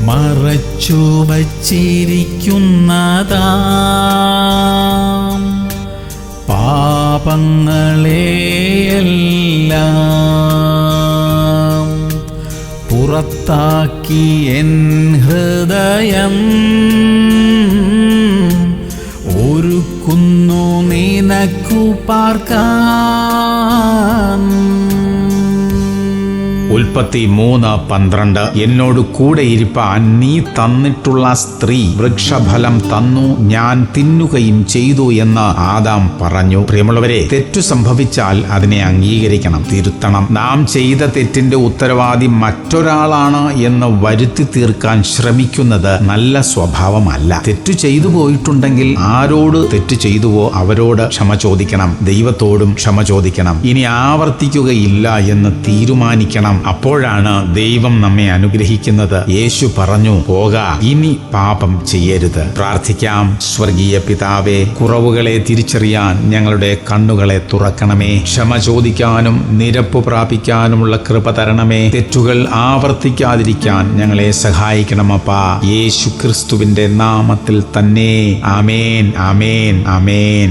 മറച്ചു വച്ചിരിക്കുന്നതാം പാപങ്ങളെയെല്ലാം പുറത്താക്കി എൻ ഹൃദയം ഒരുക്കുന്നു നിനക്കു പാർക്കാൻ. ഉൽപ്പത്തി 3:12 എന്നോട് കൂടെ ഇരിപ്പാൻ നീ തന്നിട്ടുള്ള സ്ത്രീ വൃക്ഷഫലം തന്നു, ഞാൻ തിന്നുകയും ചെയ്തു എന്ന് ആദാം പറഞ്ഞു. പ്രിയമുള്ളവരെ, തെറ്റു സംഭവിച്ചാൽ അതിനെ അംഗീകരിക്കണം, തിരുത്തണം. നാം ചെയ്ത തെറ്റിന്റെ ഉത്തരവാദി മറ്റൊരാളാണ് എന്ന് വരുത്തി തീർക്കാൻ ശ്രമിക്കുന്നത് നല്ല സ്വഭാവമല്ല. തെറ്റു ചെയ്തു പോയിട്ടുണ്ടെങ്കിൽ ആരോട് തെറ്റു ചെയ്തുവോ അവരോട് ക്ഷമ ചോദിക്കണം, ദൈവത്തോടും ക്ഷമ ചോദിക്കണം. ഇനി ആവർത്തിക്കുകയില്ല എന്ന് തീരുമാനിക്കണം. അപ്പോഴാണ് ദൈവം നമ്മെ അനുഗ്രഹിക്കുന്നത്. യേശു പറഞ്ഞു, പോക, ഇനി പാപം ചെയ്യരുത്. പ്രാർത്ഥിക്കാം. സ്വർഗീയ പിതാവേ, കുറവുകളെ തിരിച്ചറിയാൻ ഞങ്ങളുടെ കണ്ണുകളെ തുറക്കണമേ. ക്ഷമ ചോദിക്കാനും നിരപ്പ് പ്രാപിക്കാനുമുള്ള കൃപ തരണമേ. തെറ്റുകൾ ആവർത്തിക്കാതിരിക്കാൻ ഞങ്ങളെ സഹായിക്കണമപ്പാ. യേശു ക്രിസ്തുവിന്റെ നാമത്തിൽ തന്നെ. ആമേൻ, ആമേൻ, ആമേൻ.